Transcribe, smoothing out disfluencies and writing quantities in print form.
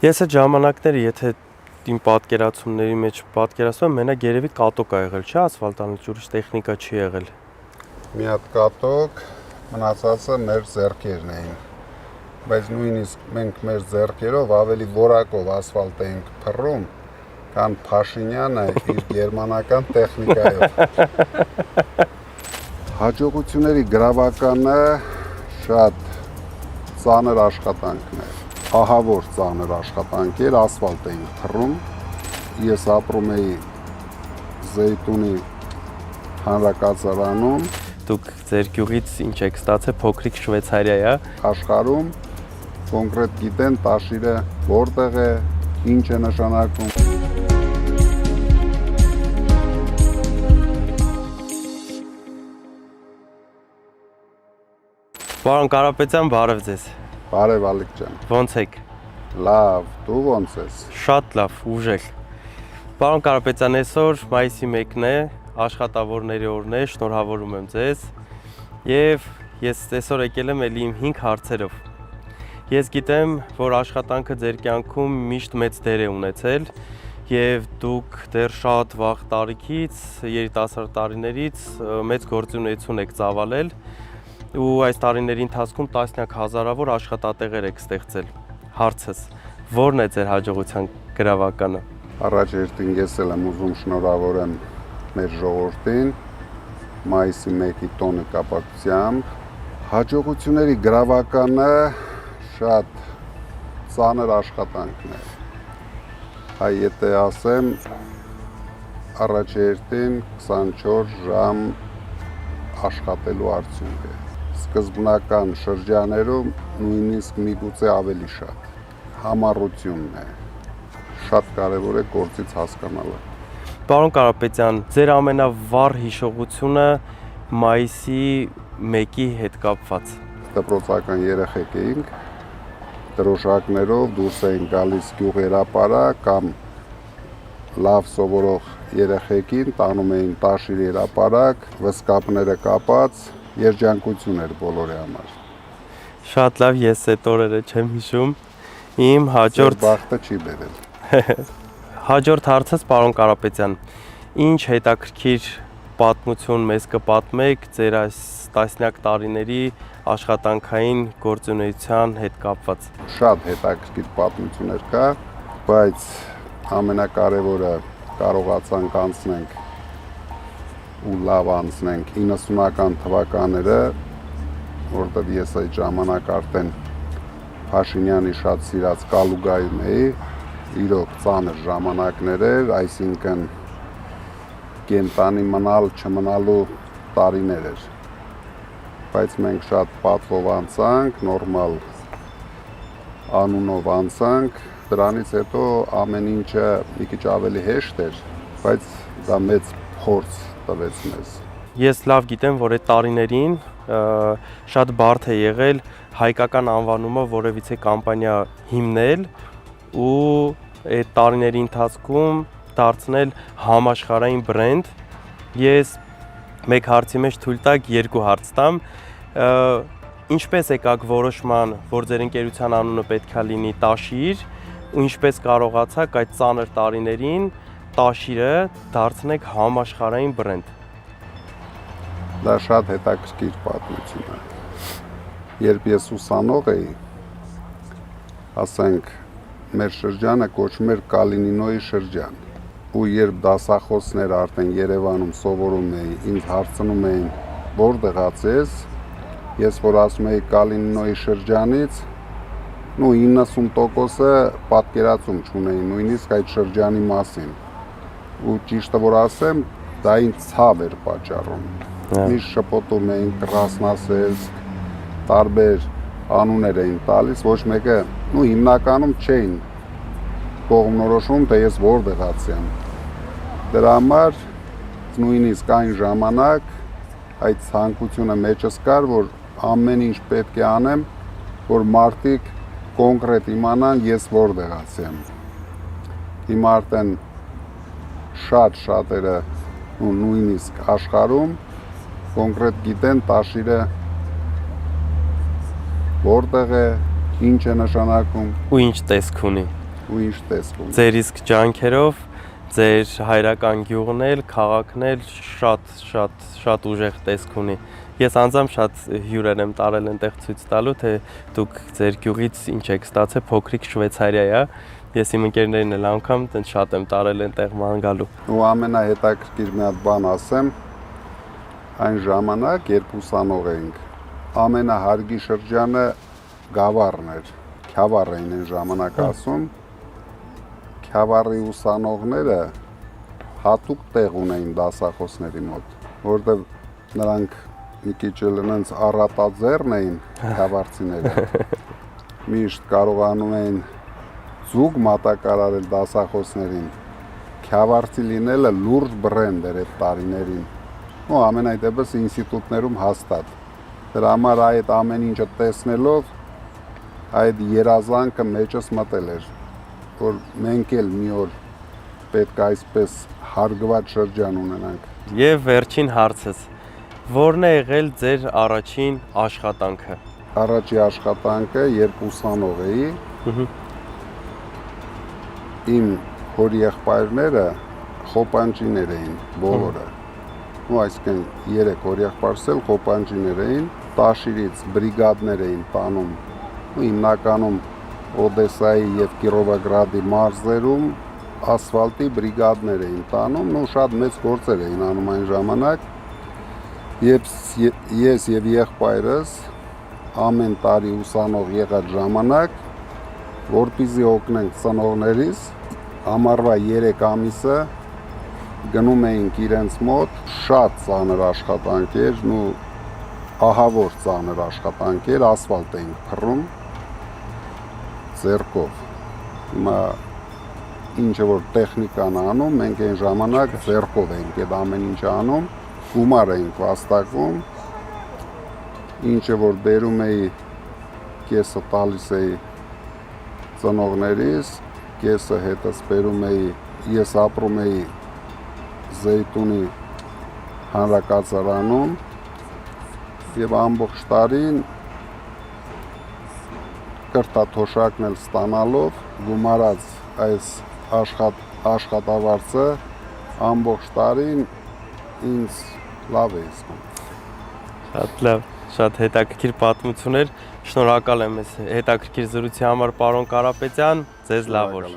Ես այդ ժամանակները, եթե իմ պատկերացումների մեջ պատկերացնում եմ, մենակ երևի կատոկ ա եղել, չէ՞, ասֆալտանոց ուրիշ տեխնիկա չի եղել։ Մի հատ կատոկ, մնացածը մեր ձեռքերն էին։ Բայց նույնիսկ մենք մեր ձեռքերով ավելի որակով ասֆալտ էինք փռում, քան Փաշինյանը իր գերմանական տեխնիկայով։ Հաջողությունների գրավականը շատ ծանր աշխատանքն է։ Ահավոր ծանր աշխատանք էր, ասֆալտ էինք փռում։ Ես ապրում էի Զեյթունի հանրակացարանում։ Դուք ձեր գյուղից ինչ եք ստացել, փոքրիկ Շվեյցարիա է։ Աշխարհում կոնկրետ գիտեն տաշիրը որտեղ է, ինչ է նշանակում։ Պարոն Կարապետյան, բարև ձեզ։ Բարև Ալիկ ջան։ Ոնց եք։ Լավ, դու ոնց ես։ Շատ լավ, ուժեղ։ Պարոն Կարապետյան, այսօր մայիսի 1-ն է, աշխատավորների օրն է, շնորհավորում եմ ձեզ։ Եվ ես այսօր եկել եմ ելի իմ 5 հարցերով։ Ես գիտեմ, որ աշխատանքը ձեր կյանքում միշտ մեծ դեր է ունեցել եւ դուք դեռ շատ վաղ տարիքից, երիտասարդ տարիներից մեծ գործունեություն եք ծավալել ու այս տարիների ընթացքում տասնյակ հազարավոր աշխատատեղեր եք ստեղծել։ Հարցս, ո՞րն է ձեր հաջողության գրավականը։ Առաջ երթին ես էլ եմ ուզում շնորհավորեմ մեր ժողովրդին մայիսի 1-ի տոնի կապակցությամբ։ Հաջողությունների գրավականը շատ ծանր աշխատանքն է։ Հայ եթե ասեմ, առաջ երթին 24 ժամ աշխատելու արդյունք է։ Սկզբնական շրջաներում նույնիսկ միգուցե ավելի շատ։ Համառությունն է։ Շատ կարևոր է գործից հասկանալը։ Պարոն Կարապետյան, ձեր ամենավառ հիշողությունը մայիսի 1-ի հետ կապված։ Դպրոցական երեխեք էինք, դրոշակներով դուրս էին գալիս գյուղերապարակ կամ լավ սովորող երեխեքին տանում էին տաշիր երապարակ, վսկապները կապած, երջանկություն էր բոլորի համար։ Շատ լավ, ես այդ օրերը չեմ հիշում։ Իմ հաջորդ բախտը չի բերել։ Հաջորդ հարցս, պարոն Կարապետյան, ինչ հետաքրքիր պատմություն մեզ կպատմեք ձեր այս տասնյակ տարիների աշխատանքային գործունեության հետ կապված։ Շատ հետաքրքիր պատմություններ կա, բայց ամենակարևորը կարողացանք անցնենք ու լավ անցնենք 90-ական թվականները, որտեղ ես այդ ժամանակ արդեն Փաշինյանի շատ սիրած Կալուգայում էի, իրոք ծանր ժամանակներ էր, այսինքն կենտանի մնալ չմնալու տարիներ էր, բայց մենք շատ պատվով անցանք, նորմալ անունով անցանք, դրանից հետո ամեն ինչը մի քիչ ավելի հեշտ էր, բայց դա մեծ փորձ տվեց մեզ։ Ես լավ գիտեմ, որ այդ տարիներին շատ բարդ է եղել հայկական անվանումը որևիցե կամպանիա հիմնել ու այդ տարիների ընթացքում դարձնել համաշխարհային բրենդ։ Ես մեկ հարցի մեջ թույլ տաք 2 հարց տամ։ Ինչպես եկաք որոշման, որ ձեր ընկերության անունը պետքա լինի Տաշիր, ու ինչպես կարողացաք այդ ծանր տարիներին Տաշիրը դարձնեք համաշխարհային բրենդ։ Դա շատ հետաքրքիր պատմություն է։ Երբ ես ուսանող էի, ասենք մեր շրջանը կոչվում էր Կալինինոյի շրջան, ու երբ դասախոսներ արդեն Երևանում սովորում էի, ինձ հարցնում էին որտեղից ես, ես որ ասում էի Կալինինոյի շրջանից, 90%-ը պատկերացում չունեին նույնիսկ այդ շրջանի մասին, ու ճիշտը որ ասեմ, դա ինձ ցավ էր պատճառում։ Միշտ շփոթում էին Կրասնասերսկ, տարբեր անուններ էին տալիս, ոչ մեկը հիմնականում չէին կողմնորոշում, թե ես որտեղից եմ։ Դրա համար նույնիսկ այն ժամանակ այդ ցանկությունը մեջս կար, որ ամեն ինչ պետք է անեմ, որ մարդիկ կոնկրետ իմանան ես որտեղից եմ։ Հիմա արդեն շատերը նույնիսկ աշխարհում կոնկրետ գիտեն Տաշիրը որտեղ է, ինչ է նշանակում ու ինչ տեսք ունի։ ու ինչ տեսք ունի։ Ձեր իսկ ջանքերով ձեր հայրական գյուղն էլ, քաղաքն էլ շատ ուժեղ տեսք ունի։ Ես անձամբ շատ հյուրեր եմ տարել այնտեղ ցույց տալու, թե դուք ձեր գյուղից ինչ եք ստացել, փոքրիկ Շվեյցարիա է։ Ես իմ ընկերներին էլ անգամ տենց շատ եմ տարել այնտեղ ման գալու։ Ու ամենահետաքրքիր մի հատ բան ասեմ, այն ժամանակ, երբ ուսանող էինք, ամենահարգի շրջանը Գավառն էր, Քյավառ էին այն ժամանակ ասում, Քյավառի ուսանողները հատուկ տեղ ունեին դասախոսների մոտ, որտեղ նրանք մի քիչ էլ այնց առատաձեռն էին քյավառցիները, միշտ կարողանում էին զուգ մատակարարել դասախոսներին, քյավառցի լինելը լուրջ բրենդ էր այդ տարիներին, ու ամենայն դեպս ինստիտուտներում հաստատ, դրա համար այդ ամեն ինչը տեսնելով այդ երազանքը մեջս մտել էր, որ մենք էլ մի օր պետք է այսպես հարգված շրջան ունենանք։ Եվ վերջին հարցս, ո՞րն է եղել ձեր առաջին աշխատանքը։ Առաջի աշխատանքը, երբ ուսանող էի, իմ հորեղբայրները խոպանջիներ էին բոլորը։ Ու այսինքն 3 հորեղբայրս էլ խոպանջիներ էին, Տաշիրից բրիգադներ էին տանում։ Ու հիմնականում Օդեսայի եւ Կիրովոգրադի մարզերում ասֆալտի բրիգադներ էին տանում, ու շատ մեծ գործեր էին անում այն ժամանակ։ Ես եւ եղբայրս ամեն տարի ուսանող եղած ժամանակ, որպեսզի օգնենք ծնողներիս, ամառվա 3 ամիսը գնում էինք իրենց մոտ, շատ ծանր աշխատանք էր, ու ահավոր ծանր աշխատանք էր, ասֆալտ էինք փռում ձեռքով։ Հիմա ինչը որ տեխնիկան անում, մենք այն ժամանակ ձեռքով էինք այդ ամեն ինչը անում, գումար էինք վաստակում, ինչը որ բերում էի, կեսը տալիս էի ծնողներիս, կեսը հետս բերում էի, ես ապրում էի Զեյթունի հանրակացարանում եւ ամբողջ տարին կրտաթոշակն էլ ստանալով գումարած այս աշխատավարձը ամբողջ տարին ինձ լավ է զգում։ Շատ լավ, շատ հետաքրքիր պատմություն էր։ Շնորհակալ եմ այս հետաքրքիր զրույցի համար, պարոն Կարապետյան, ձեզ լավ օր։